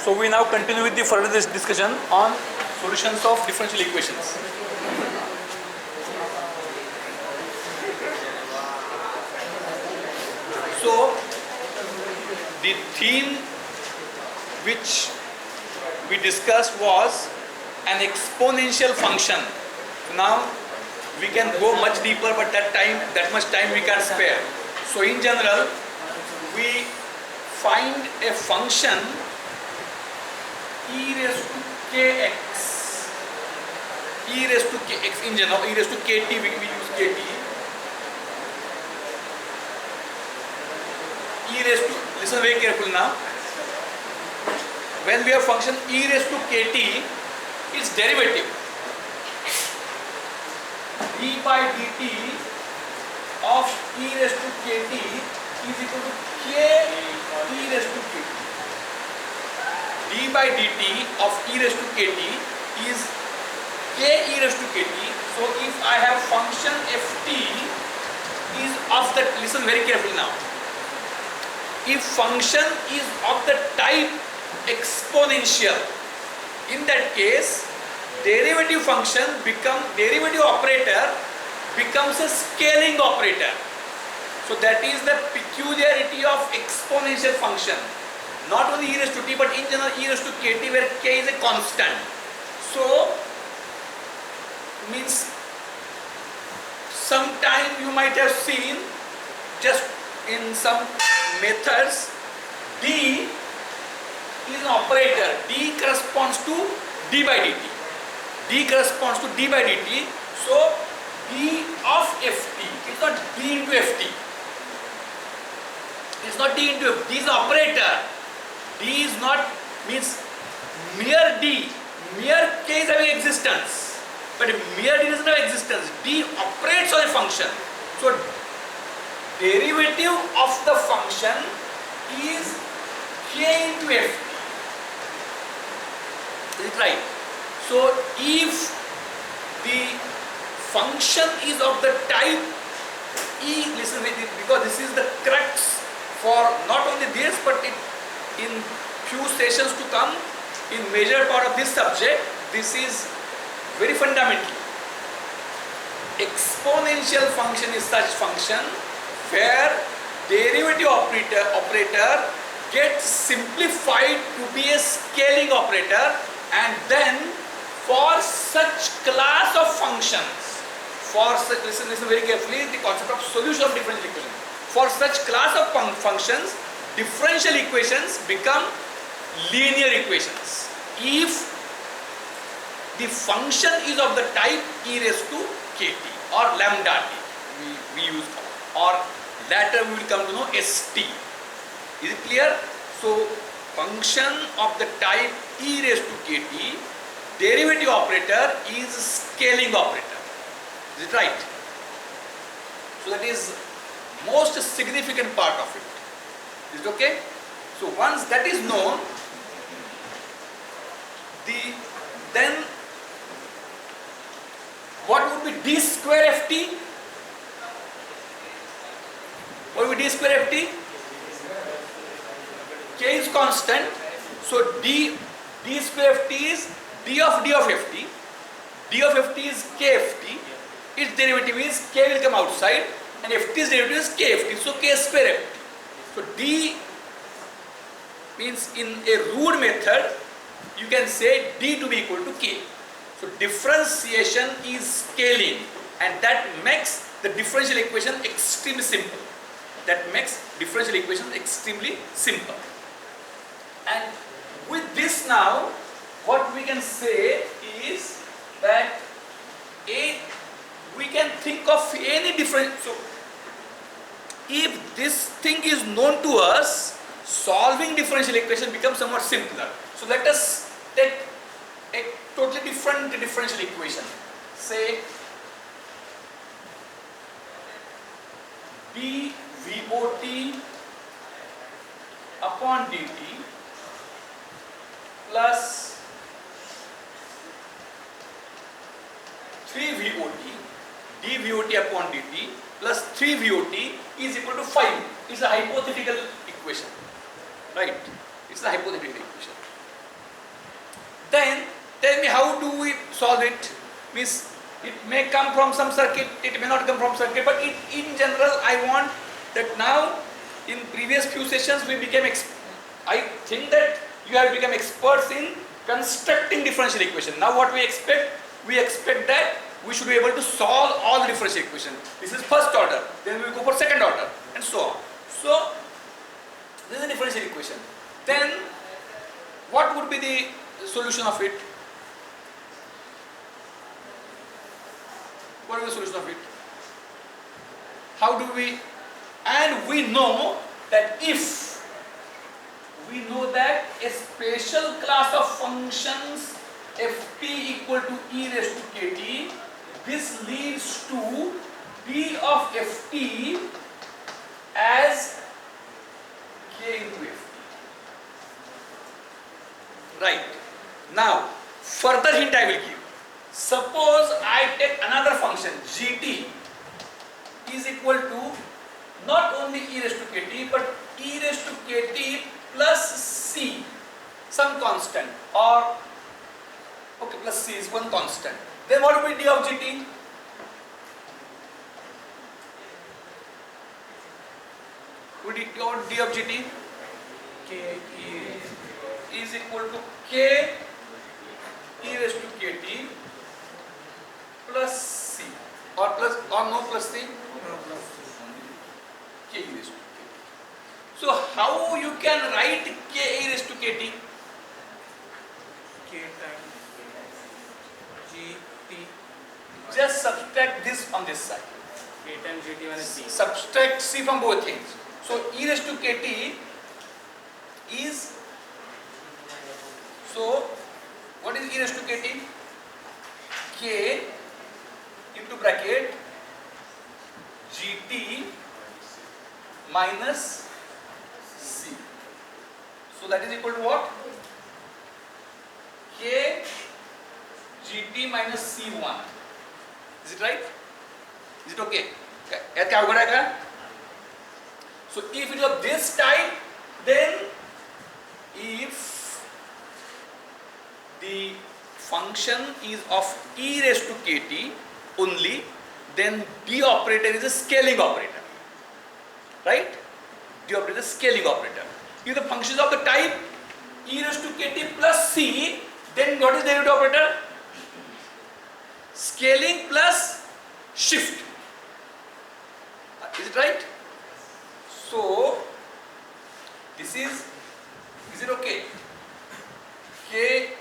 So we now continue with the further discussion on solutions of differential equations. So the theme which we discussed was an exponential function. Now we can go much deeper, but that much time we can't spare. So in general, we find a function e raised to kx, in general, e raised to kt, we use kt, e raised to, listen very carefully now, when we have function e raised to kt, its derivative d by dt of e raised to kt is equal to k e raised to kt. d by dt of e raised to kt is k e raised to kt. So if I have function ft is of the, listen very carefully now, if function is of the type exponential, in that case derivative operator becomes a scaling operator. So that is the peculiarity of exponential function. Not only e raised to t, but in general e raised to kt, where k is a constant. So means sometime you might have seen just in some methods, d is an operator. D corresponds to d by dt. D corresponds to d by dt. So d of ft is not d into ft. It's not d into ft. D is an operator. D is not means mere d. Mere k is having existence, but mere d doesn't have existence. D operates on a function. So derivative of the function is k into ft. Is it right? So if the function is of the type e, listen with it, because this is the crux for not only this, but in few sessions to come, in major part of this subject, this is very fundamental. Exponential function is such function where derivative operator gets simplified to be a scaling operator, and then for such class of functions, listen very carefully, the concept of solution of differential equation. For such class of functions, differential equations become linear equations if the function is of the type e raised to kt or lambda t, we use, or later we will come to know st. Is it clear? So function of the type e raised to kt, derivative operator is scaling operator. Is it right? So that is most significant part of it. Is it okay? So once that is known, then what would be d square ft? What would be d square ft? K is constant, so d square ft is d of ft. D of ft is kft. Its derivative is k will come outside, and ft's derivative is kft. So k square ft. So d means in a rude method you can say d to be equal to k. So differentiation is scaling, and that makes the differential equation extremely simple. That makes differential equation extremely simple. And with this now, what we can say is that we can think of any different. So if this thing is known to us, solving differential equation becomes somewhat simpler. So let us take a totally different differential equation. Say dVot upon dt plus 3VOT, dVOT upon dt plus 3VOT is equal to 5. It's a hypothetical equation, right? It's a hypothetical equation. Then tell me, how do we solve it? Means it may come from some circuit, it may not come from circuit, but in general I want that now in previous few sessions we became I think that you have become experts in constructing differential equation. Now what we expect? We expect that we should be able to solve all the differential equation. This is first order, then we go for second order and so on. So this is a differential equation. Then what would be the solution of it? What is the solution of it? How do we, and we know that if we know that a special class of functions ft equal to e raised to kt, this leads to d of ft as k into ft. Right. Now, further hint I will give. Suppose I take another function gt is equal to not only e raised to kt but e raised to kt plus c, some constant, or okay, plus c is one constant. Then what will be d of gt? Would it be d of gt? K is equal to k e raised to kt plus c, or no plus c? No plus c. K e raised to kt. So how you can write k e raised to kt? K times gt. Just subtract this on this side. K times gt minus c. Subtract c from both things. So e raised to kt is, so what is e raised to kt? K into bracket gt minus c. So that is equal to what? K gt minus c1. Is it right? Is it okay? So if it is of this type, then if the function is of e raised to kt only, then d operator is a scaling operator, right? D operator is a scaling operator. If the function is of the type e raised to kt plus c, then what is the derivative operator? Scaling plus shift. Is it right? So this is it okay? K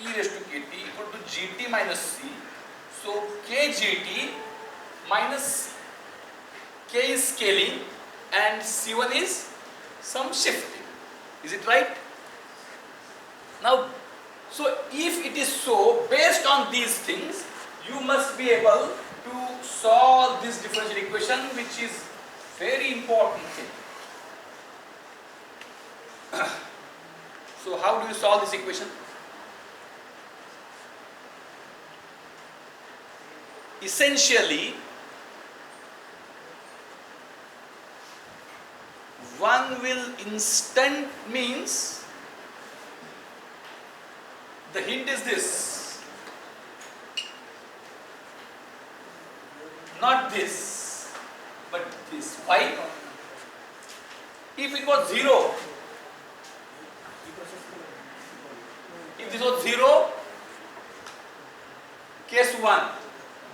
e raised to kt equal to gt minus c. So k gt minus c. K is scaling and c1 is some shifting. Is it right? Now, so if it is so, based on these things, you must be able to solve this differential equation, which is very important thing. So how do you solve this equation? Essentially, one will instant means, the hint is this, not this, but this. Why? If it was 0, if this was 0, case 1,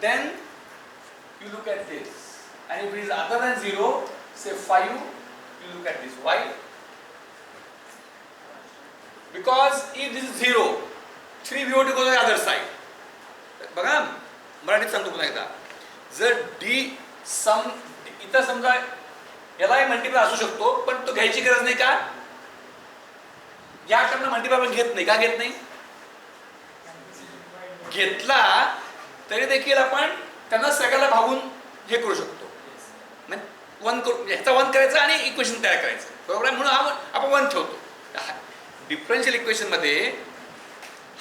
then you look at this, and if it is other than 0, say 5, you look at this. Why? Because if this is 0, 3 VOT goes on the other side. बघा मराठीत सांगतो पुन्हा एकदा, जर d सम इथं समजा याला multiple असू शकतो, पण तो घ्यायची गरज नाही का? या टर्मला मल्टिपल आपण घेत नाही का? घेत नाही. घेतला तरी देखील आपण त्यांना सगळ्याला भागून हे करू शकतो, वन ह्याचा वन करायचा आणि इक्वेशन तयार करायचं, बरोबर आहे? म्हणून आपण वन ठेवतो. डिफरन्शियल इक्वेशन मध्ये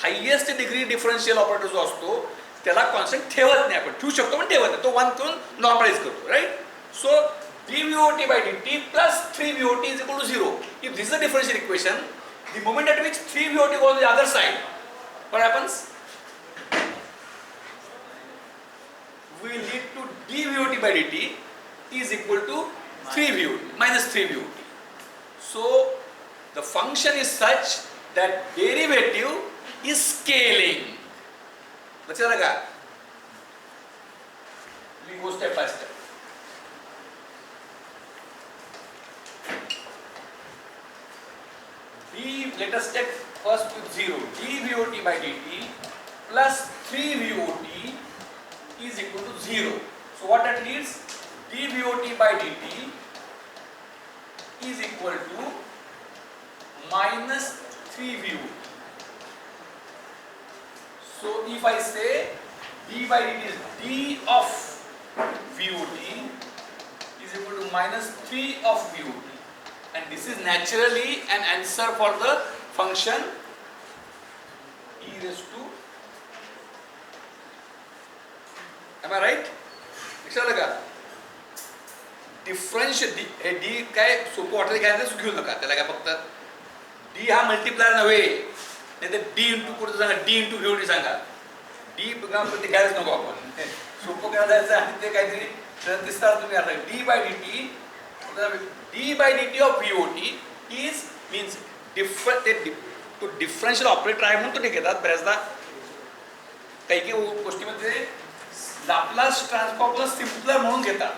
हायएस्ट डिग्री डिफरन्शियल ऑपरेटर जो असतो त्याला कॉन्स्टंट ठेवत नाही, आपण ठेवू शकतो पण ठेवत नाही, तो वन करून नॉर्मलाइज करतो, right? So dVOT by dt plus 3VOT is equal to 0. If this is a differential equation, the moment at which 3 VOT goes to the other side, what happens? We lead to dVOT by dt is equal to 3 VOT minus 3 VOT. So the function is such that derivative is scaling. लक्षात आलं का? We go step by step. Let us take first with 0. dVOT by dt plus 3 VOT is equal to 0. So what that means? dVOT by dt is equal to minus 3 VOT. So if I say d by dt is d of VOT is equal to minus 3 of VOT, and this is naturally an answer for the function e raised to, am I right? लक्षात आलं का? Differential हे D काय सोपं वाटलं काय घेऊ नका त्याला काय फक्त डी हा मल्टिप्लायर नव्हे नाही तर डी इंटू कुठं सांगा डी इंटू व्हीओटी सांगा डी ते घ्यायच नको आपण सोपं काय जायचं आणि ते काहीतरी दिसतात तुम्ही आता D by D T d by dt of VOT is means तो डिफरन्शियल ऑपरेटर आहे म्हणून तो ते घेतात बऱ्याचदा काही काही गोष्टीमध्ये लाप्लास ट्रान्सफॉर्मला सिम्पलर म्हणून घेतात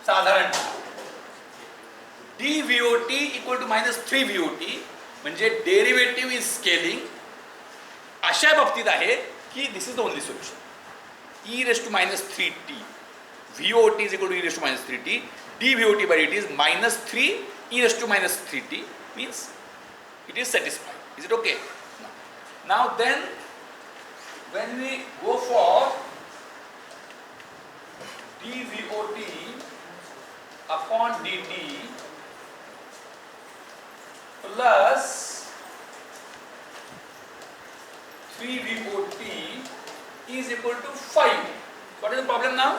साधारण dVOT equal to minus 3 VOT म्हणजे डेरिव्हेटिव्ह इज स्केलिंग अशा बाबतीत आहे की this is the only solution e raised to minus 3t VOT is equal to e raised to minus 3t dVOT by dt is minus 3 e raised to minus 3t means it is satisfied. Is it okay? Now then when we go for dVOT upon dt plus 3 VOT is equal to 5. What is the problem now?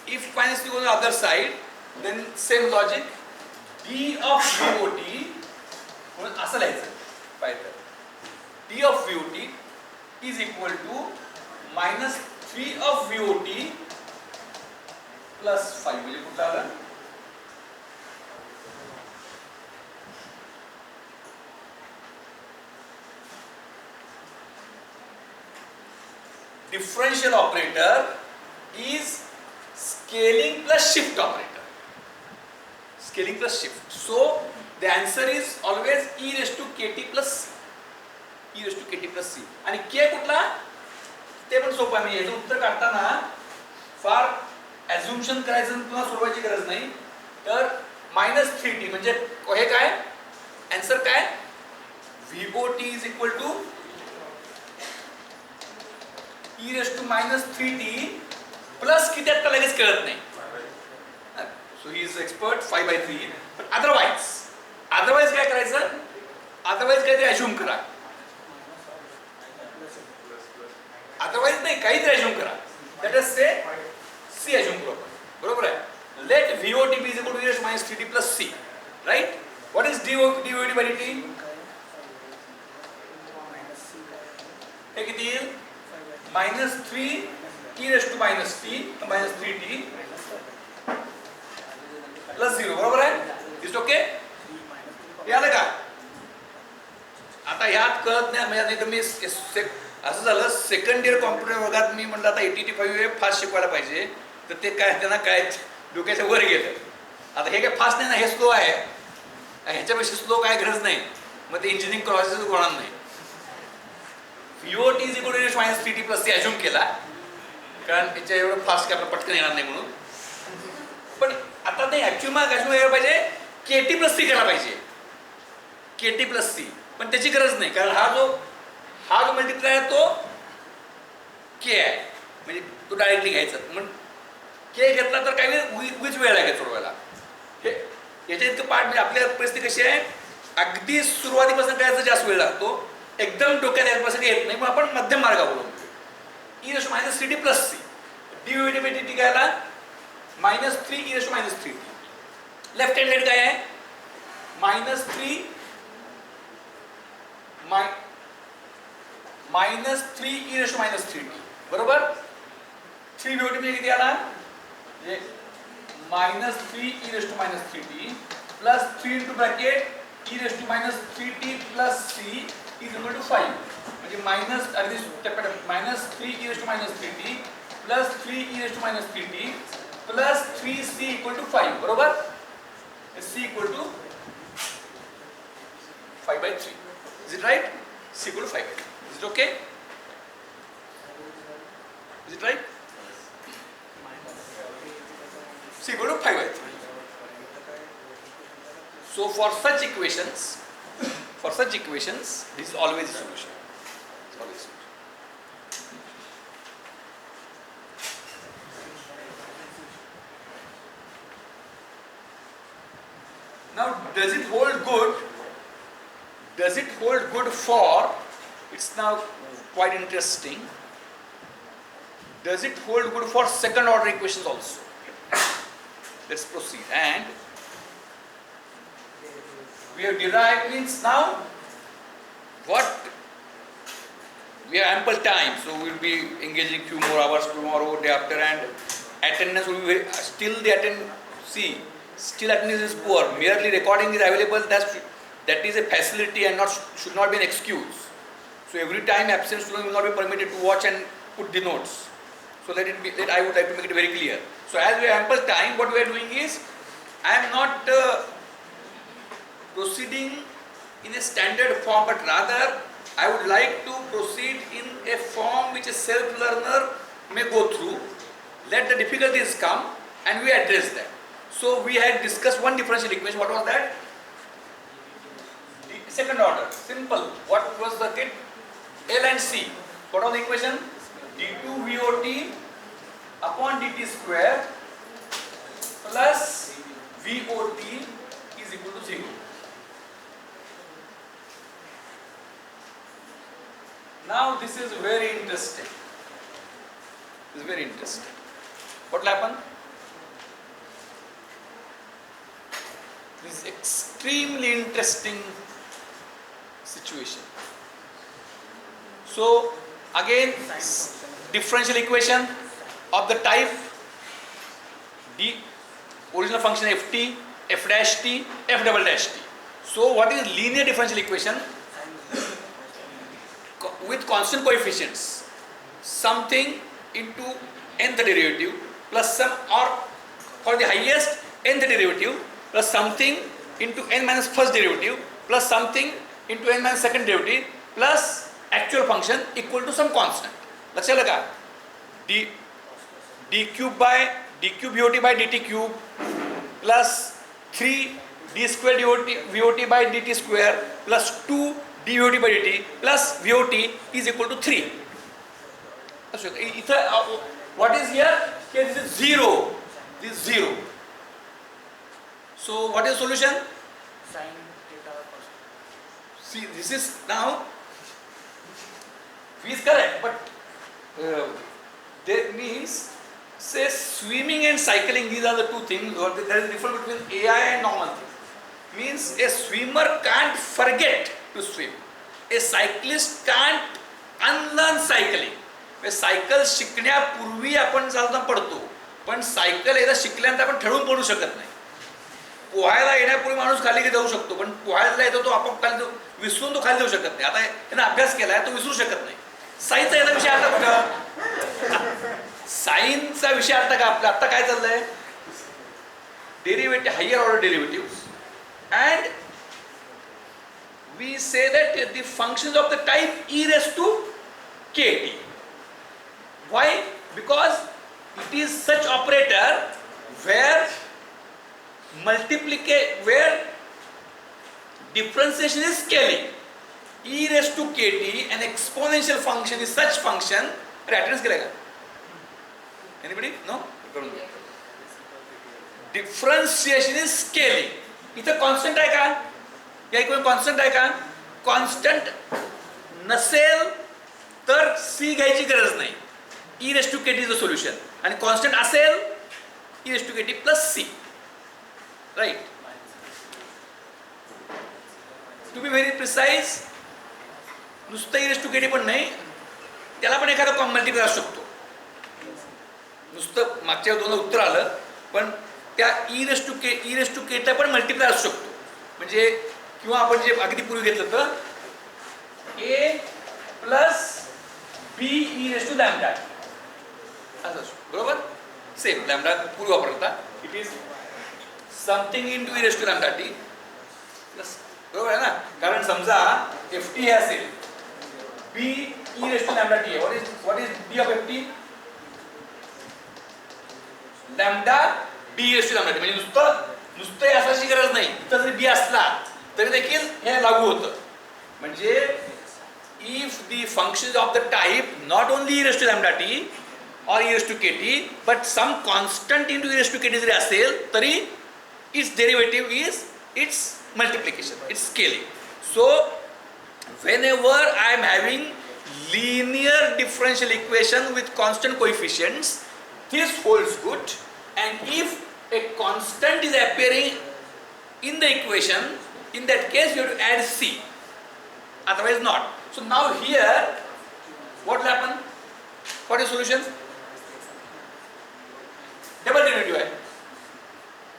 If minus 3 goes on the other side, then same logic. D of VOT म्हणून असं लिहायचं पाहिजे. D of VOT is equal to minus 3 of VOT plus 5 म्हणजे कुठला आला? Differential operator is scaling plus shift operator. Scaling plus shift. So the answer is always e raised to kt plus e raised to kt plus c. आणि k कुठला? ते पण सोपं आहे. याचं उत्तर काढताना फार ॲझ्युम्शन करायचं किंवा सोडवायची गरज नाही. तर -3t म्हणजे हे काय? आन्सर काय? VOT is equal to e raised to -3t plus किती आता लगेच कळत नाही. सो ही इज एक्सपर्ट 5/3. पण अदरवाइज काय करायचं? अदरवाइज काहीतरी अज्युम करा. अदरवाइज नाही काहीतरी अज्युम करा. दॅट इज से सी अज्युम करू आपण. बरोबर आहे. Let VOT be equal to e raised to -3t plus c. Right? What is dVOT by dt? हे किती येईल? -3 e raised to minus t minus 3t plus 0. बरोबर आहे? Is okay? हे आलं का? आता ह्यात कळत नाही म्हणजे नाही तर मी असं झालं सेकंड इयर कॉम्प्युटर वर्गात मी म्हटलं आता 85 हे फास्ट शिकवायला पाहिजे तर ते काय त्यांना काय डोक्याच्या वर गेलं. आता हे काय फास्ट नाही ना, हे स्लो आहे. ह्याच्यापेक्षा स्लो काय गरज नाही. मग ते इंजिनिअरिंग करायचं होणार नाही. VOT is equal to minus 3t plus c assume केला कारण त्याच्या एवढं फास्ट काय आपलं पटकन येणार नाही म्हणून. पण आता ते ॲक्च्युअल मार्क अज्युम यायला पाहिजे KT plus c करायला पाहिजे. KT plus c पण त्याची गरज नाही कारण हा जो मल्टिप्लाय आहे तो K आहे म्हणजे तो डायरेक्टली घ्यायचा. म्हणून K घेतला तर काही उगीच वेळ लागेल सोडवायला. हे याच्या इतकं पाठ म्हणजे आपल्या परिस्थिती कशी आहे अगदी सुरुवातीपासून करायचं जास्त वेळ लागतो. एकदम डोक्यात यापासून येत नाही पण आपण मध्यम मार्गावरून e raised to minus 3t plus c dVOT by dt काय आला -3 e raised to -3t. Left hand side काय आहे -3 -3 e raised to -3t बरोबर. 3 VOT म्हणजे किती आला -3 e raised to -3t plus 3 into bracket e raised to -3t plus c is equal to 5 म्हणजे -3 e raised to -3t plus 3 e raised to -3t plus 3c equal to 5 बरोबर. c equal to 5/3. Is it right? c equal to 5/3. Is it okay? Is it right? c equal to 5/3. So for such equations, this is always a solution. It's always a solution. Now, does it hold good? Does it hold good for? It's now quite interesting. Does it hold good for second order equations also? Let's proceed. And we have derived means now what we have ample time, so we will be engaging few more hours tomorrow, day after, and attendance will be very, still the still attendance is poor. Merely recording is available, that is a facility and should not be an excuse. So every time absent student will not be permitted to watch and put the notes. So that I would like to make it very clear. So as we have ample time, what we are doing is I am not proceeding in a standard form, but rather I would like to proceed in a form which a self-learner may go through. Let the difficulties come and we address them. So we had discussed one differential equation. What was that? The second order. Simple. What was the kit? L and C. What was the equation? d2 VOT upon dt square plus VOT is equal to 0. Now this is very interesting. This is very interesting. What will happen? This is extremely interesting situation. So again, differential equation of the type d original function ft, f dash t, f double dash t. So what is linear differential equation? With constant coefficients, something into nth derivative plus some, or for the highest nth derivative plus something into n minus first derivative plus something into n minus second derivative plus actual function equal to some constant. लक्षात आलं का? d cube VOT by dt cube plus 3 d square VOT by dt square plus 2 d VOT by dt plus VOT is equal to 3. What is here? Here this is 0. This is 0. So what is the solution? Sin theta cos. See, this is now V is correct, but that means say swimming and cycling, these are the two things, or there is a difference between AI and normal thing. Means a swimmer can't forget to swim. A cyclist can't unlearn cycling. Cycle शिकण्यापूर्वी आपण चालता पडतो, पण cycle एकदा शिकल्यानंतर आपण ठरवून पडू शकत नाही. पोहायला येण्यापूर्वी माणूस खाली जाऊ शकतो, पण पोहायला येतो तो आपण खाली विसरून तो खाली जाऊ शकत नाही. आता त्यानं अभ्यास केलाय तो विसरू शकत नाही. सायन्सचा याचा विषय आता कुठं? सायन्सचा विषय आता का आपला आता काय चाललंय? Derivative, higher order derivative, and we say that the functions of the type e raised to kt. Why? Because it is such operator where differentiation is scaling. E raised to kt, an exponential function is such function. Attendance केला का? Anybody? No? Differentiation is scaling. इथं constant आहे का? या equation constant आहे का? Constant नसेल तर सी घ्यायची गरज नाही. E raised to kt is the solution. आणि कॉन्स्टंट असेल e raised to kt plus c, right? To be very precise, नुसतं e raised to kt पण नाही, त्याला पण एखादा मल्टिप्लाय असू शकतो. नुसतं मागच्या दोन उत्तर आलं, पण त्या e raised to k पण मल्टिप्लाय असू शकतो. म्हणजे किंवा आपण जे अगदी पूर्वी घेतलं तर a plus b e raised to lambda असं असतो, बरोबर? सेम लॅम्डा पूर्वी वापरता, it is something into e raised to lambda T plus, बरोबर आहे ना? कारण समजा ft हे असेल b e raised to lambda T, what is b of ft? Lambda b raised to lambda T. म्हणजे नुसतं असाची गरज नाही, इथं जरी b असला तरी देखील हे लागू होतं. म्हणजे if the functions of the type not only e raised to lambda t or e raised to kt but some constant into e raised to kt जरी असेल तरी its derivative is its multiplication, its scaling. So whenever I am having linear differential equation with constant coefficients, this holds good, and if a constant is appearing in the equation, in that case you have to add c, otherwise not. So now here what will happen? What is solution? Double derivative hai.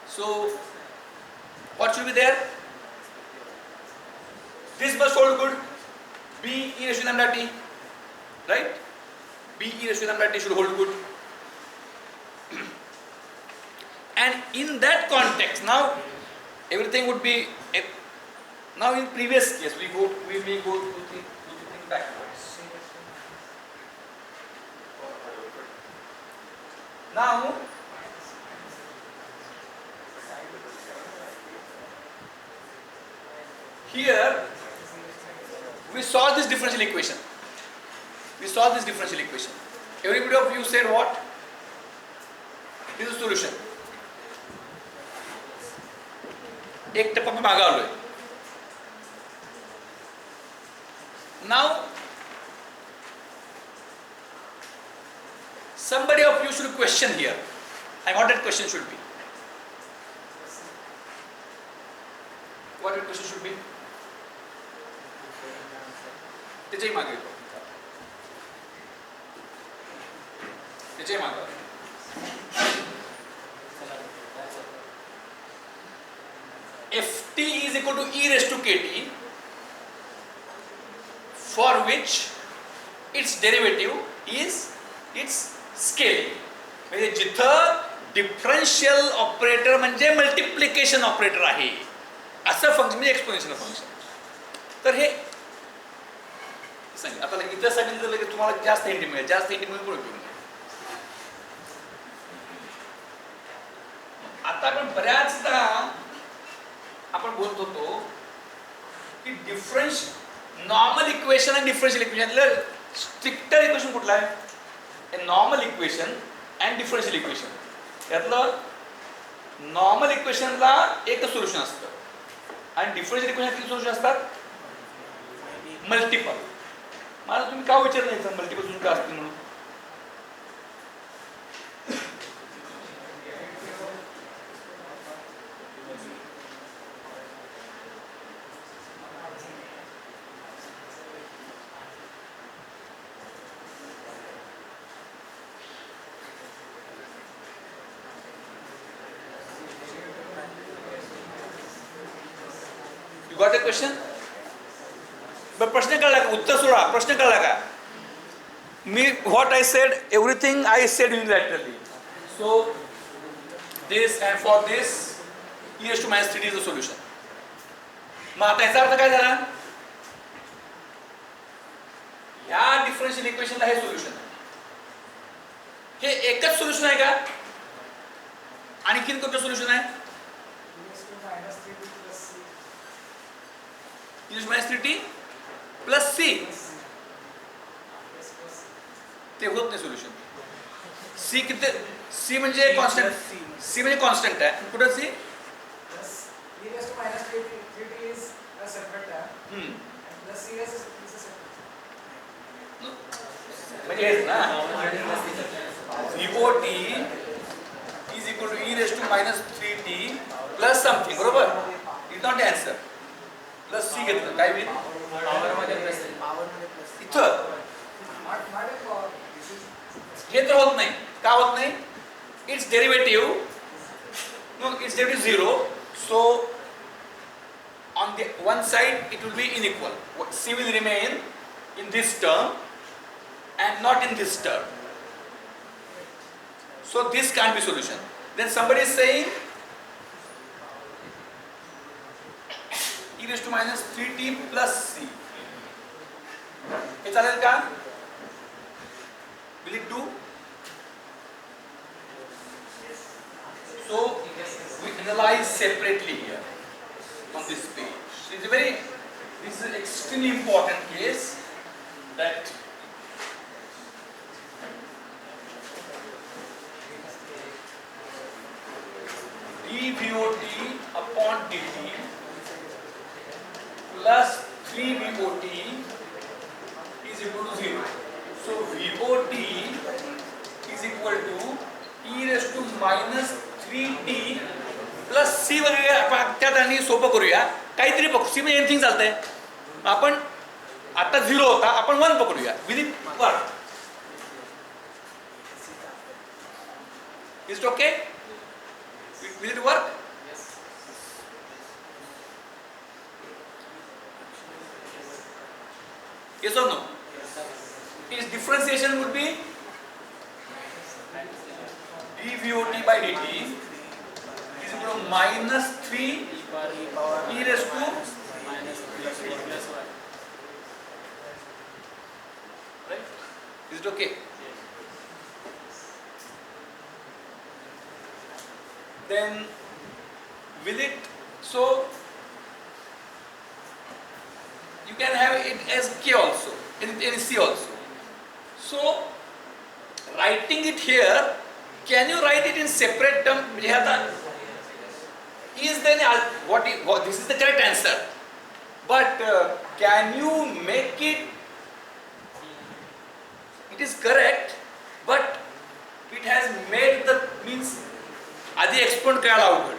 So what should be there? This must hold good, b e raised to lambda t, right? b e raised to lambda t should hold good. And in that context, now everything would be now in previous case we may go to the thing backwards. Now here we solve this differential equation. Everybody of you said what? This is solution. एक टप्पा में मागा आलोय. Now somebody of you should question here, and what that question should be? What that question should be? त्याच्याही मागे येतो. त्याच्याही मागे. ft is equal to e raised to kt, for which its derivative is its scaling. म्हणजे जिथं differential operator म्हणजे multiplication operator आहे असं फंक्शन म्हणजे एक्सपोनेन्शियल फंक्शन. तर हे सांग आता इथं सांगितलं लगेच तुम्हाला जास्त हिंट मिळेल, पण उपयोग नाही. आता आपण बऱ्याचदा आपण बोलत होतो की नॉर्मल इक्वेशन आणि डिफरन्शियल इक्वेशन, स्ट्रिक्टर इक्वेशन कुठला आहे? Normal equation and differential equation. यातलं नॉर्मल इक्वेशनला एकच सोल्युशन असतं आणि डिफरन्शियल इक्वेशन किती सोल्युशन असतात? मल्टिपल. मला तुम्ही का विचारलं नाही मल्टिपल सोल्युशन का असतील म्हणून? Got a question? But प्रश्न कळला का? उत्तर सोडा. प्रश्न कळला का? मी what I said, everything I said unilaterally. So this and for this e raised to minus 3t is the solution. मग आता याचा अर्थ काय झाला? या डिफरन्शियल इक्वेशनला हे सोल्युशन आहे. हे एकच सोल्युशन आहे का? आणखीन कोणतं सोल्युशन आहे? e raised to minus 3t plus c. ते होत नाही सोल्युशन. c किती? c म्हणजे कॉन्स्टंट. c म्हणजे कॉन्स्टंट आहे. कुठं c? e raised to minus 3t is a separate term. And plus c is a separate. म्हणजे हेच ना. COT is equal to e raised to minus 3t plus something, बरोबर? It's not the answer. Plus c घेतलं काय होईल? इथं हे तर होत नाही. का होत नाही? Its derivative, no, its derivative 0. So on the one side it will be unequal. C will remain in this term and not in this term. So this can't be solution. Then somebody is saying e raised to minus 3t plus c. हे चालेल का? Will it do? So we analyze separately here on this page. This is an extremely important case that dVOT upon dt plus 3VOT is equal to 0. So VOT is equal to e raised to minus 3t plus c वगैरे आपण त्यात आणि सोपं करूया. काहीतरी पकडू. c म्हणजे anything चालतंय. आपण आता 0 होता, आपण 1 पकडूया. Will it work? Is it okay? Will it work? Yes or no? Its differentiation would be dVOT by dt is equal to minus 3 e raised to minus 3 plus 1. Right? Is it okay? Then will it, so you can have it as k also, in c also. So writing it here, can you write it in separate term? Is then what this is the correct answer, but can you make it? It is correct, but it has made the means आधी export करायला अवघड,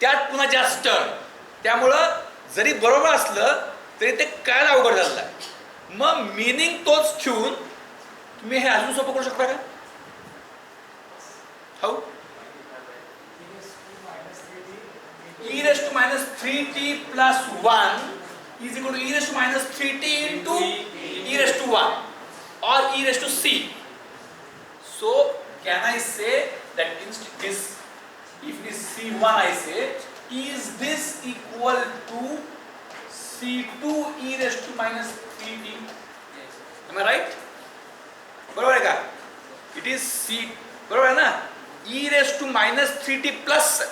त्यात पुन्हा जास्त term, त्यामुळं जरी बरोबर असलं तरी ते कळायला अवघड झालेलं आहे. मग मिनिंग तोच ठेवून तुम्ही हे अजून सोपं करू शकता का? हाऊ? e raised to minus 3t plus 1 is equal to e raised to minus 3t into e raised to 1 or e raised to c. So can I say that this, if it is C1, I say, is this equal to C2 e raised to minus 3t? Yes. Am I right? बरोबर है का? It is C, बरोबर है ना? E raised to minus 3t plus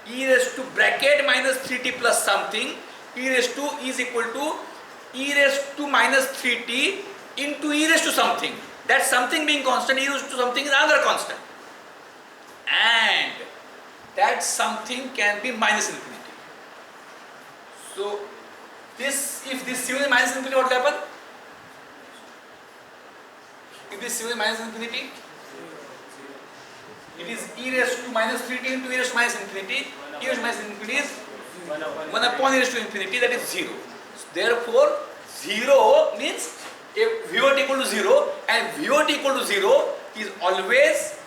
e raised to bracket minus 3t plus something, e raised to is equal to e raised to minus 3t into e raised to something. That something being constant, e raised to something is another constant. And that something can be minus infinity. So this, if this c is minus infinity, what will happen? If this c is minus infinity, it is e raised to minus 3t into e raised to minus infinity. E raised to minus infinity is 1 upon e raised to infinity, that is 0. So therefore 0 means if VOT equal to 0 and VOT equal to 0 is always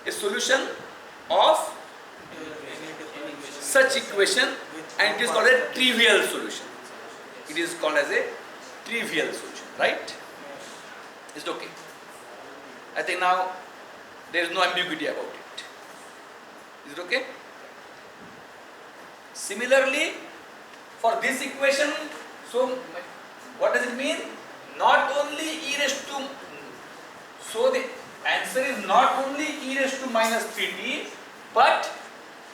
a solution of such equation, and it is called a trivial solution. It is called as a trivial solution, right? Is it okay? I think now there is no ambiguity about it. Is it okay? Similarly, for this equation, so what does it mean? Not only e raised to, so the answer is not only e raised to minus 3t, but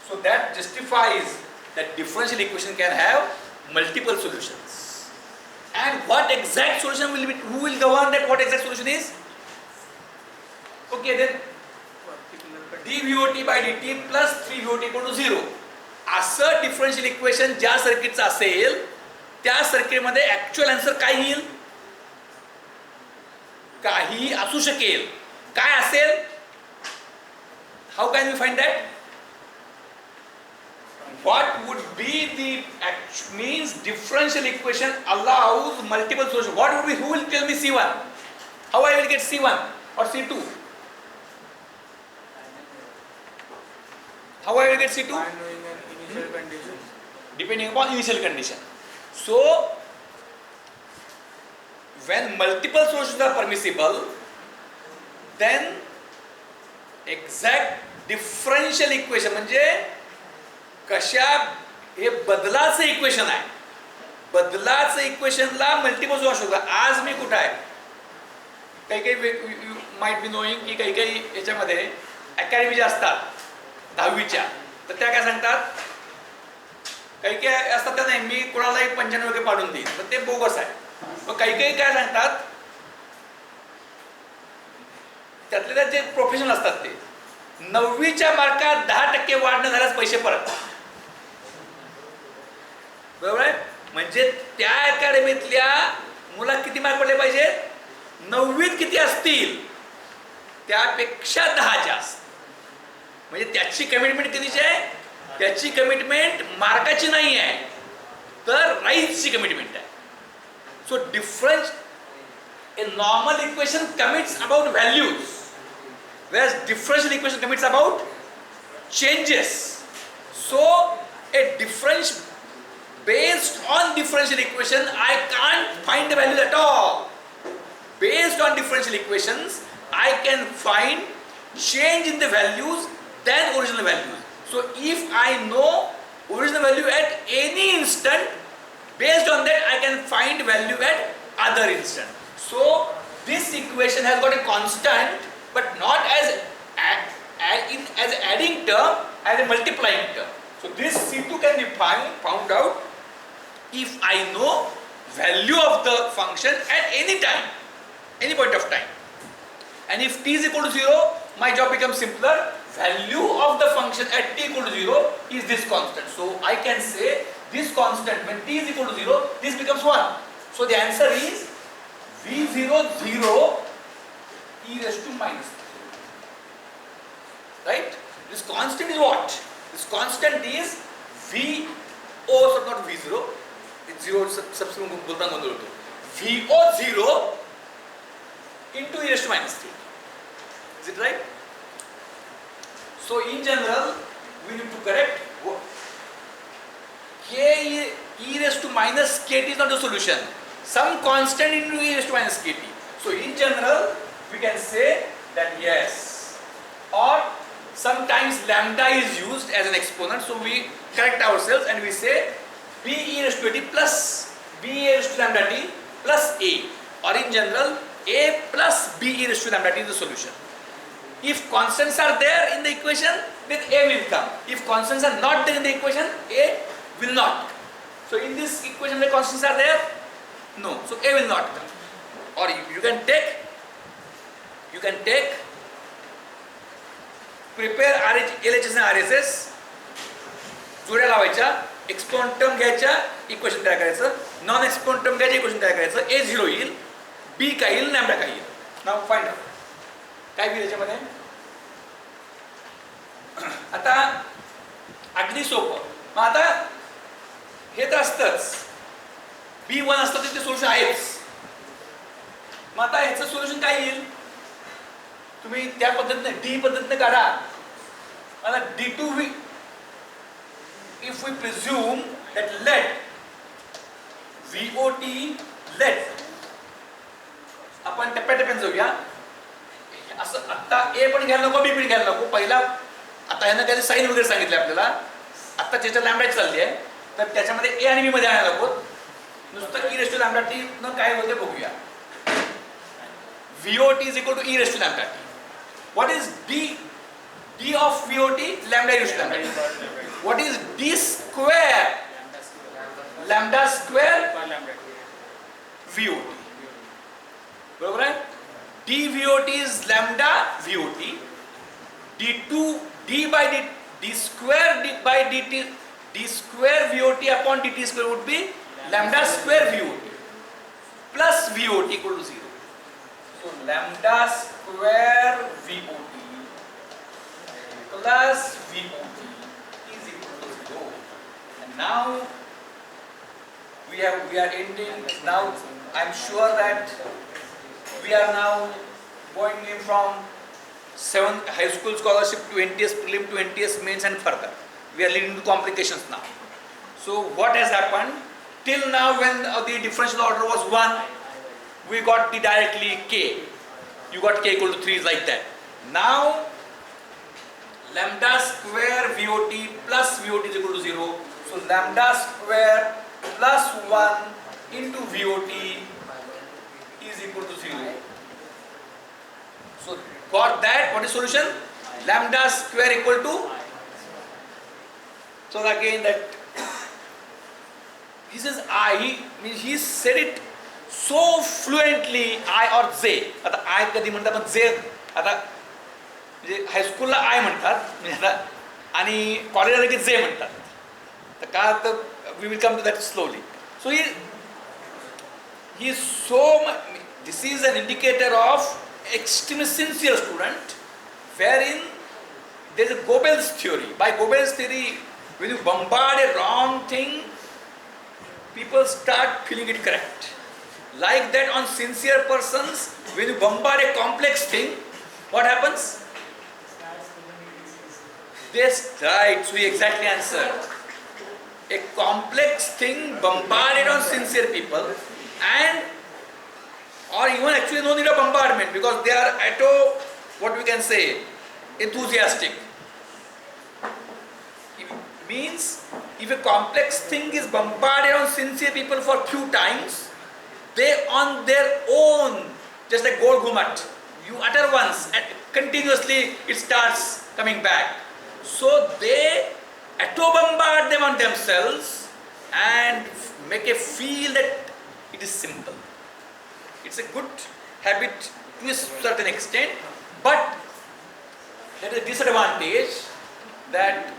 so that justifies that differential equation can have multiple solutions. And what exact solution will be, who will govern that what exact solution is? Okay, then dVOT by dt plus 3VOT equal to 0. असं differential equation ज्या सर्किटचं असेल त्या सर्किटमध्ये actual answer काय येईल? काही असू शकेल. काय असेल? How can we find that? What would be the means differential equation allows multiple solutions? What would be? Who will tell me C1? How I will get C1 or C2? How I will get C2? By knowing an initial condition. Depending upon initial condition. So, when multiple solutions are permissible, then exact differential equation म्हणजे कशा हे बदलाचं equation आहे. बदलाचं इक्वेशनला multiple solution शकतो. आज मी कुठं आहे? काही you might be knowing की काही याच्यामध्ये अकॅडमी ज्या असतात 10वीच्या, तर त्या काय सांगतात, काही असतात त्या नाही मी कोणालाही 95 पाडून देईन, पण ते बोगस आहे. मग काही काय सांगतात, त्यातले त्यात जे प्रोफेशनल असतात ते 9वीच्या मार्कात 10% वाढणं झाल्यास पैसे परत. बरोबर आहे? म्हणजे त्या अकॅडमीतल्या मुला किती मार्क पडले पाहिजेत? 9वीत किती असतील त्यापेक्षा 10 जास्त. म्हणजे त्याची कमिटमेंट कितीची आहे? त्याची कमिटमेंट मार्काची नाही आहे, तर राईटची कमिटमेंट आहे. So difference a normal equation commits about values, whereas differential equation commits about changes. So a difference based on differential equation I can't find the values at all. Based on differential equations I can find change in the values than original values. So if I know original value at any instant, based on that I can find value at other instant. So this equation has got a constant, but not as as adding term, as a multiplying term. So this C2 can be found out if I know value of the function at any time, any point of time. And if t is equal to 0, my job becomes simpler. Value of the function at t equal to 0 is this constant. So I can say this constant when t is equal to 0, this becomes 1. So the answer is V0 0 e raised to minus 3. Right? This constant is what? This constant is V, oh so not V0, it's 0 substitute बोलता गोंधळ होतो. VO 0 into e raised to minus 3. Is it right? So in general we need to correct k e raised to minus kt is not the solution. Some constant into e raised to minus kt. So in general we can say that yes, or sometimes lambda is used as an exponent, so we correct ourselves and we say b e raised to t plus b e raised to lambda t plus a, or in general a plus b e raised to lambda t is the solution. If constants are there in the equation, then a will come. If constants are not there in the equation, a will not come. So in this equation the constants are there? No, so a will not come. Or you can take prepare LHS and RSS, जोड्या लावायच्या, exponent term घ्यायच्या, equation तयार करायचं, non exponent term घ्यायचं, equation तयार करायचं, a 0 येईल, b काय येईल, लॅम्बडा काय येईल. नाउ फाइंड आउट काय होईल याच्यामध्ये. आता अगदी सोपं. मग आता हे तर असतंच, B1 असतं तर ते सोल्युशन आहेच. मग आता ह्याचं सोल्युशन काय येईल? तुम्ही त्या पद्धतीने डी पद्धतीने काढा. आता D2 if we presume that let VOT let आपण टप्प्याटप्प्याने जाऊया. असं आता ए पण घ्यायला नको, बी पण घ्यायला नको. पहिला आता ह्यानं काही साईन वगैरे सांगितलं आपल्याला, आता त्याच्या लॅम्बडा चालली आहे, तर त्याच्यामध्ये ए आणि बी मध्ये आणायला नको. नुसतं e raised to lambda t न काय होते बघूया. VOT is equal to e raised to lambda t. What is d of VOT? Lambda e raised to lambda t. What is d square? Lambda square VOT. बरोबर आहे? d VOT is lambda VOT. d by d square by dt, d square VOT upon dt square would be lambda square VOT plus VOT equal to 0. So lambda square VOT plus VOT is equal to 0. And now we are ending. Now I am sure that we are now going in from 7th high school scholarship to NTS prelim to NTS mains and further. We are leading to complications now. So what has happened? Till now when the differential order was 1, we got the directly K. You got K equal to 3 like that. Now lambda square VOT plus VOT is equal to 0. So lambda square plus 1 into VOT is equal to 0. So got that? What is solution? Lambda square equal to. So again that he says I, he said it so fluently, I or J. आता I कधी म्हणतात पण J आता म्हणजे हायस्कूलला I म्हणतात म्हणजे आता आणि कॉलेजला की J म्हणतात. तर का तर we will come to that slowly. So he is so much, this is an indicator of extremely sincere student, wherein there is a Gobel's theory. By Gobel's theory, when you bombard a wrong thing, people start feeling it correct. Like that on sincere persons, when you bombard a complex thing, what happens? They right, so he exactly answered. A complex thing bombarded on sincere people, and or even actually no need of bombardment because they are what we can say, enthusiastic. It means if a complex thing is bombarded on sincere people for few times, they on their own, just like Gol Gumat, you utter once and continuously it starts coming back. So they bombard them on themselves and make a feel that it is simple. It's a good habit to a certain extent, but there is a disadvantage that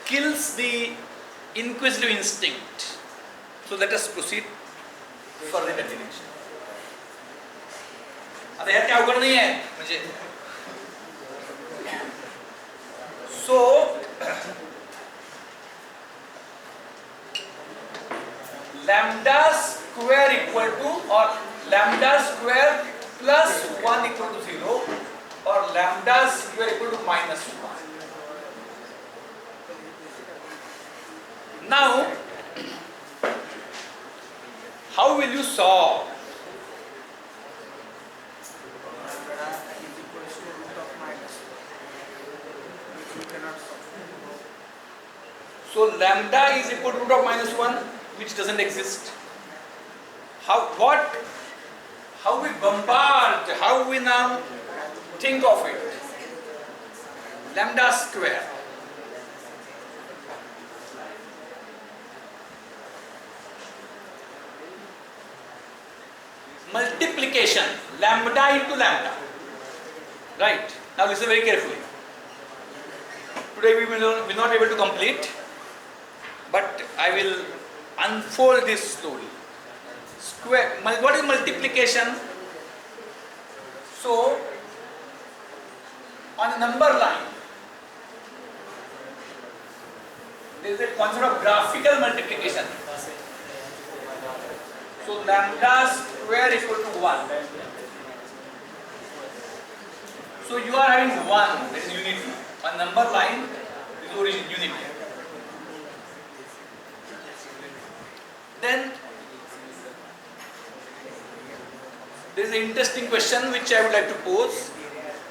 kills the inquisitive instinct. So let us proceed further in that direction. आता ह्यात काय अवघड नाही आहे म्हणजे so lambda square equal to or lambda square plus 1 equal to 0 or lambda square equal to minus 1. Now, how will you solve? So lambda is equal to root of minus 1, which doesn't exist. How we bombard, how we now think of it? Lambda square. Multiplication, lambda into lambda. Right. Now listen very carefully. Today we will not be able to complete, but I will unfold this slowly. Square. What is multiplication? So, on a number line, there is a concept of graphical multiplication. So, lambda square equal to 1. So, you are having 1, that is unity. On number line, is origin unity. Then there is an interesting question which I would like to pose.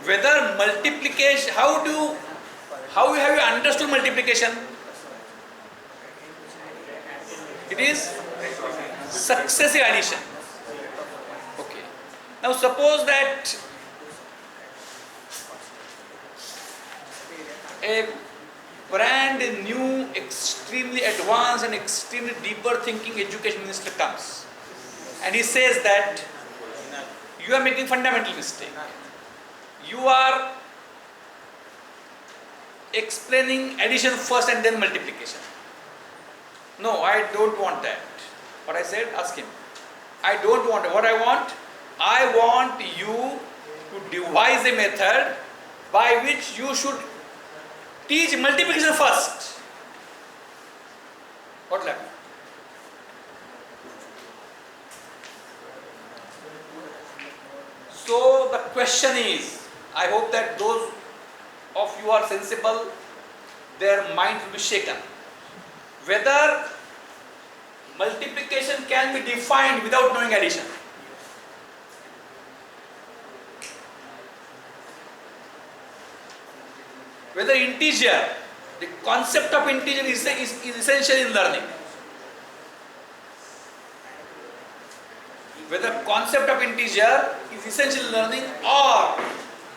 Whether multiplication, how have you understood multiplication? It is successive addition. Okay. Now suppose that a brand new, extremely advanced and extremely deeper thinking education minister comes and he says that you are making fundamental mistake. You are explaining addition first and then multiplication. No, I don't want that. What I said, ask him. I don't want it. What I want you to devise a method by which you should teach multiplication first, what will happen? So the question is, I hope that those of you are sensible, their mind will be shaken. Whether multiplication can be defined without knowing addition. Whether integer, the concept of integer is essential in learning. Whether concept of integer is essential in learning, or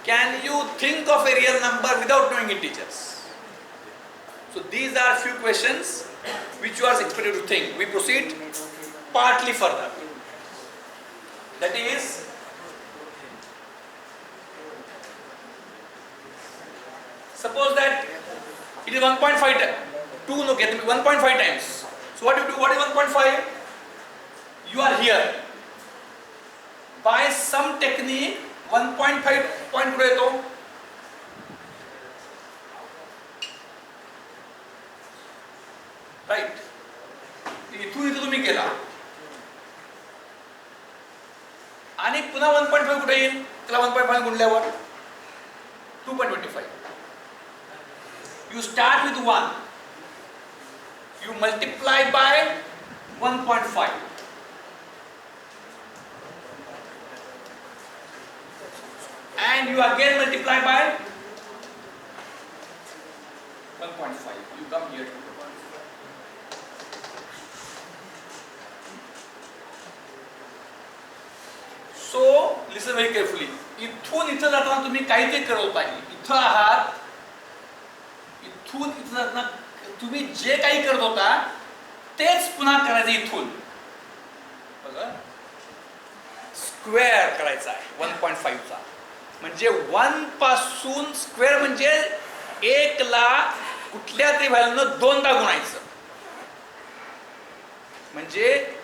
can you think of a real number without knowing integers? So these are few questions which you are expected to think. We proceed partly further. That is, suppose that it is 1.5 2 no get 1.5 times. So what do you do? What is 1.5? You are here. By some technique 1.5 point कुठे येतो? Right. इथून इथं तुम्ही गेला आणि पुन्हा 1.5 कुठे येईल? त्याला 1.5 गुणल्यावर 2.25. You start with 1. You multiply by 1.5. And you again multiply by 1.5. You come here. So listen very carefully. इथून इथं जाताना तुम्ही काहीतरी करत पाहिजे. इथं आहात. इथून इथं जाताना तुम्ही जे काही करत होता तेच पुन्हा करायचं इथून. बघा. स्क्वेअर करायचा आहे 1.5 चा. म्हणजे 1 पासून स्क्वेअर म्हणजे 1 ला कुठल्या तरी व्हॅल्यूनं 2दा गुणायचं. म्हणजे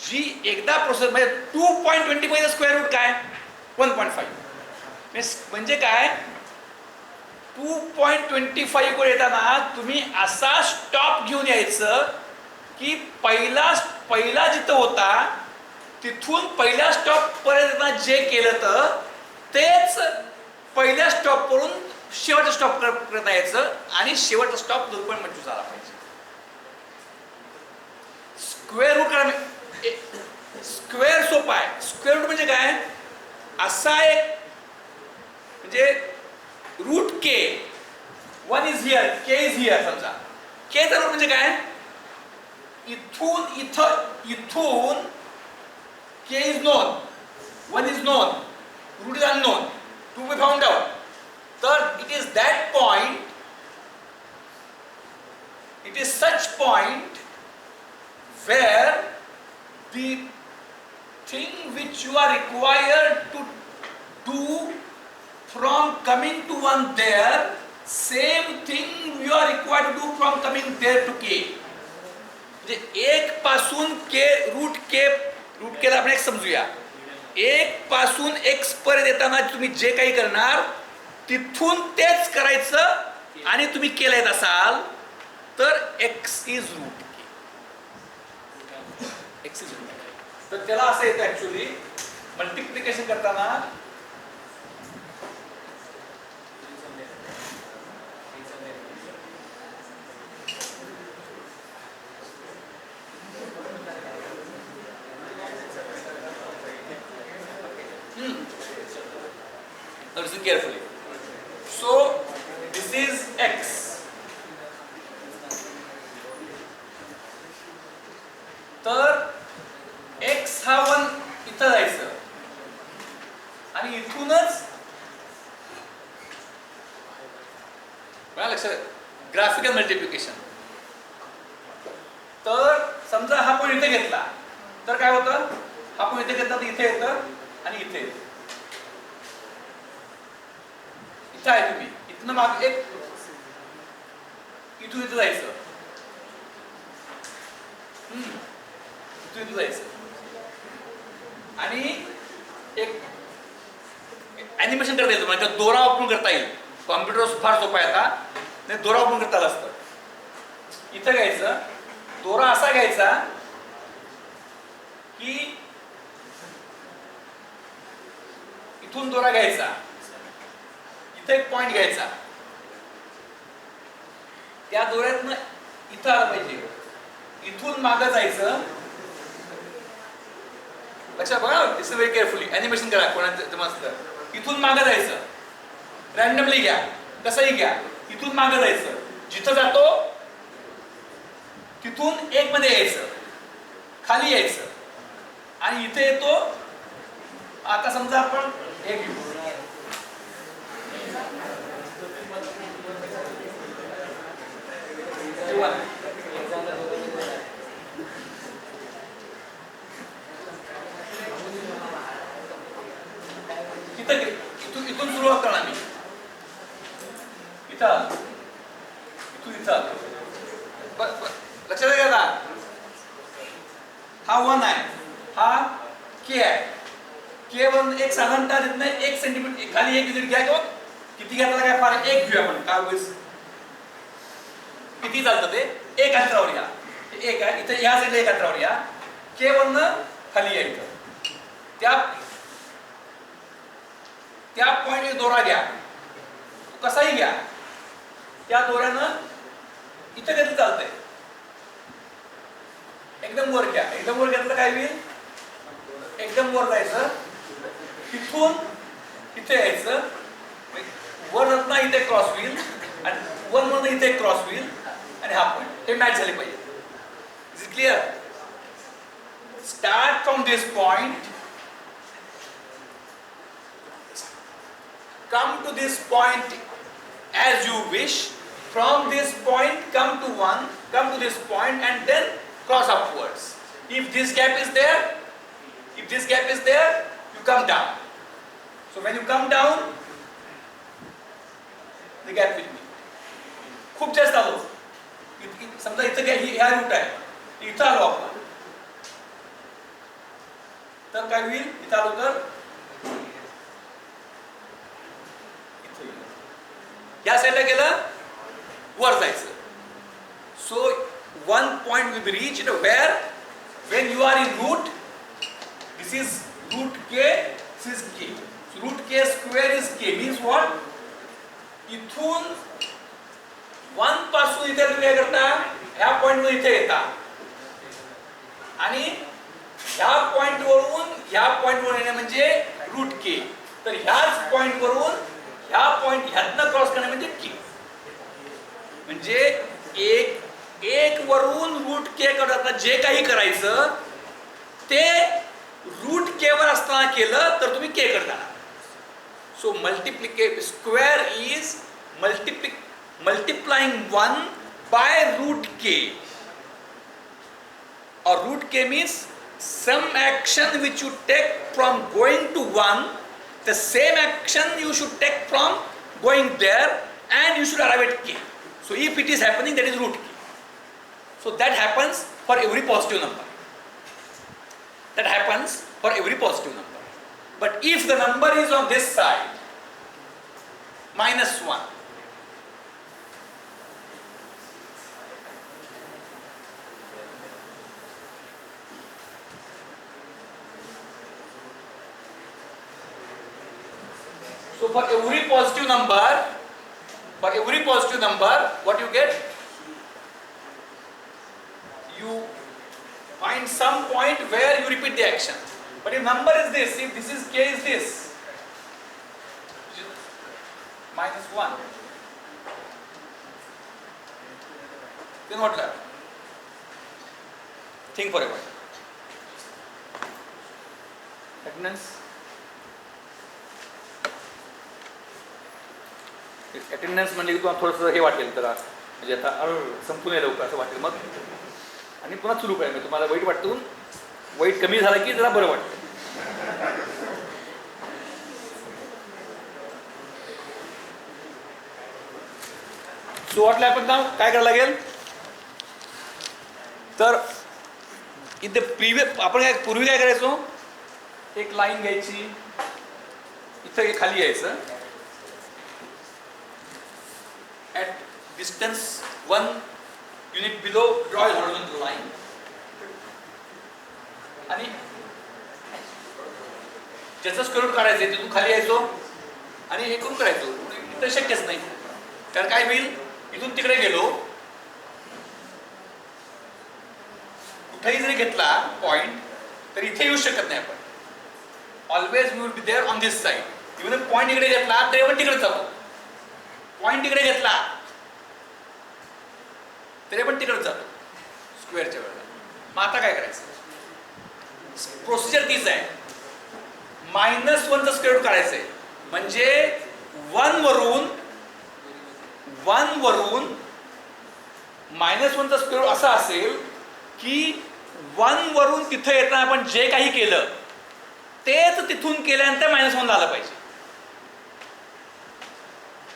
जी एकदा प्रोसेस म्हणजे 2.25 चा स्क्वेअर रूट काय? 1.5. म्हणजे काय? 2.25 कडे येताना तुम्ही असा स्टॉप घेऊन यायचं की पहिला जिथं होता तिथून पहिल्या स्टॉप पर्यंत जे केलं तर तेच पहिल्या स्टॉप वरून शेवटचा स्टॉप करता यायचं आणि शेवटचा स्टॉप 2.25 झाला पाहिजे. स्क्वेअर रूट करा. स्क्वेअर सोपा आहे. स्क्वेअर रूट म्हणजे काय? असा एक म्हणजे रूट के 1 इज हिअर, के इज हिअर. समजा के चा रूट म्हणजे काय? इथून के is known, 1 is known, root is unknown, to be found out. Third, it is that point, it is such point where the thing which you are required to do from coming to 1 there, same thing you are required to do from coming there to k. म्हणजे 1 पासून k root के ला आपण एक समजूया. 1 पासून x पर्यंत येताना तुम्ही जे काही करणार तिथून तेच करायचं आणि तुम्ही केलं येत असाल तर x इज रूट के. x इज रूट के. तर त्याला असं येतं ऍक्च्युअली मल्टिप्लिकेशन करताना Now listen carefully. So this is x. तर x हा 1 इथं जायचं आणि इथूनच बघा लक्षात ग्राफिकल मल्टिप्लिकेशन. तर समजा हा पण इथे घेतला तर काय होतं? हा पण इथे घेतला तर इथे येतं आणि इथे येतं. इथं आहे तुम्ही इथनं माग एक इथून इथं जायचं. इथून इथं जायचं आणि एक ॲनिमेशन करता येईल तुम्हाला. दोरा वापरून करता येईल. कॉम्प्युटर फार सोपा आहे आता. नाही दोरा ओपन करता आला असतं. इथं घ्यायचं, दोरा असा घ्यायचा की इथून दोरा घ्यायचा, इथे एक पॉइंट घ्यायचा, त्या दोऱ्यातनं इथं आलं पाहिजे, इथून मागं जायचं. लक्षात बघा, दिस व्हेरी केअरफुली ॲनिमेशन करा कोणाचं मस्त. इथून मागं जायचं, रॅन्डमली घ्या, कसंही घ्या, इथून मागं जायचं, जिथं जातो तिथून एक मध्ये यायचं, खाली यायचं आणि इथे येतो. आता समजा आपण एक घेऊ, इथून सुरुवात करणार मी, इथं इथून इथं. लक्षात आहे का? हा 1 आहे, हा के आहे. के वरून एक साधारणतः तिथनं 1 सेंटीमीटर खाली 1 युनिट घ्या किंवा किती घ्यायला काय फार 1 घेऊया आपण, काय होईल किती चालतं ते 1 अंतरावर या. 1 आहे इथे, या साईडला 1 अंतरावर या. के वरून खाली यायचं, त्या पॉइंटवर दोरा घ्या, कसाही घ्या. त्या दोऱ्यानं इथं कधी चालतंय, एकदम वर घ्या. एकदम वर घेतलं काय होईल, एकदम वर जायचं, तिथून इथे यायचं, वर रत्ना इथे क्रॉस होईल आणि वर मधून इथे क्रॉस होईल आणि हा पॉइंट हे मॅच झाले पाहिजे. Is it clear? Start from this point, come to this point as you wish. From this point come to this point and then cross upwards. If this gap is there, you come down. So when you come down, the gap will be खूप जास्त आलो. समजा इथं काय ह्या root आहे, इथं आलो आपण, तर काय होईल, इथं आलो तर या साईडला गेलं, वर जायचं. सो 1 point will be reached where when you are in root, this is root k, this is k. So root k square is k, means what? इथून 1 पासून इथे तुम्ही काय करता, ह्या पॉइंट वर इथे येता आणि ह्या पॉइंट वरून ह्या पॉइंट वर येणे म्हणजे रूट के. तर ह्याच पॉइंट वरून ह्या पॉइंट ह्यातनं क्रॉस करणे म्हणजे के. म्हणजे एक वरून रूट के करताना जे काही करायचं ते रूट के वर असताना केलं तर तुम्ही के करता. सो square is multiplying 1 by root k, or root k means some action which you take from going to 1, the same action you should take from going there and you should arrive at k. So if it is happening, that is root k. So that happens for every positive number. That happens for every positive number. But if the number is on this side, -1, so for every positive number, what you get? You find some point where you repeat the action. But if number is this, if this is k is this, -1, then what left? Think for a while. Attendance. Attendance म्हणजे तुम्हाला थोडंसं हे वाटेल, तर म्हणजे आता संपून लवकर असं वाटेल मग, आणि पुन्हा सुरू करेल. तुम्हाला वाईट वाटून वाईट कमी झालं की जरा बरं वाटतं. सो वाटलं आपण काय करायला लागेल, तर इथे आपण काय पूर्वी काय करायचो, एक लाईन घ्यायची, इथं खाली यायचं, at distance 1 unit below, draw a horizontal line. आणि ज्याचं स्क्वेअर रूट काढायचं आहे तिथून खाली यायचो आणि हे करून करायचो. इथं शक्यच नाही. कारण काय होईल, इथून तिकडे गेलो, कुठेही जरी घेतला पॉइंट तर इथे येऊ शकत नाही आपण. Always we will be there on this side. Even point इकडे घेतला तरी आपण तिकडे जातो. पॉइंट इकडे घेतला तरी आपण तिकडे जातो स्क्वेअरच्या वेळेला. मग आता काय करायचं, प्रोसिजर तीच आहे. -1चं स्क्वेअर रूट काढायचं आहे. म्हणजे 1 वरून -1चं स्क्वेअर रूट असं असेल की 1 वरून तिथं येताना आपण जे काही केलं तेच तिथून केल्यानंतर -1 आलं पाहिजे.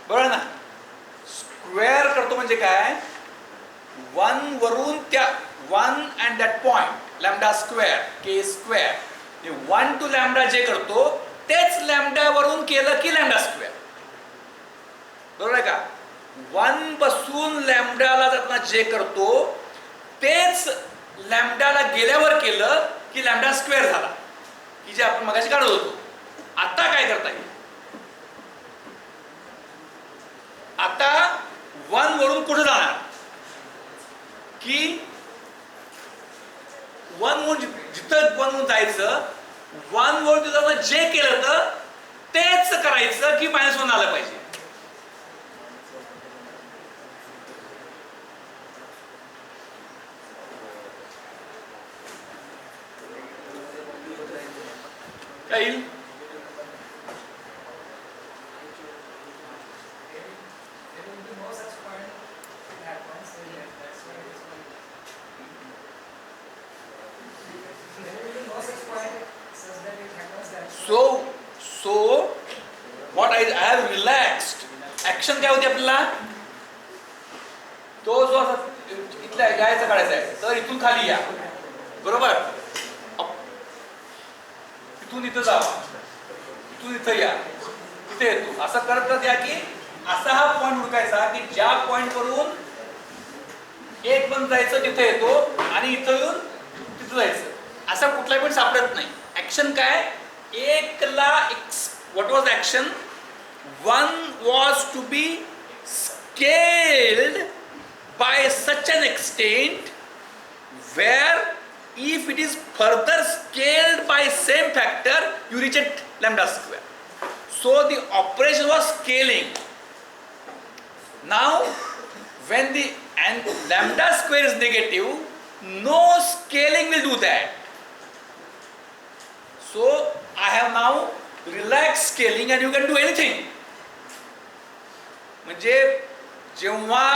बरोबर ना. स्क्वेअर करतो म्हणजे काय, 1 वरून त्या 1 and that point lambda square के स्क्वेअर, 1 टू लॅम्डा जे करतो तेच लॅम्डा वरून केलं की लॅम्डा स्क्वेअर. बरोबर आहे का. 1 पासून लॅम्डाला जाताना जे करतो तेच लॅम्डाला गेल्यावर केलं की लॅम्डा स्क्वेअर झाला, की जे आपण मगाशी काढत होतो. आता काय करता येईल, आता 1 वरून कुठे जाणार की 1 वरून जिथं 1 वरून जायचं, 1 वरून तिथं जे केलं तर तेच करायचं की -1 आलं पाहिजे. काय येईल, so what I have relaxed action काय होती आपल्याला, तो जो इथल्या यायचा काढायचा आहे. तर इथून खाली या, बरोबर, इथून इथं जावा, इथून इथं या, इथे येतो. असं करत करत या की असा हा पॉइंट हुडकायचा की ज्या पॉइंट वरून 1 पण जायचं तिथे येतो आणि इथं येऊन तिथं जायचं. असा कुठलाही पॉइंट सापडत नाही. ऍक्शन काय, 1 ला what was action, 1 was to be scaled by such an extent where if it is further scaled by same factor you reach at lambda square. So the operation was scaling. Now when the and lambda square is negative, no scaling will do that. So I have now relaxed scaling and you can do anything. म्हणजे जेव्हा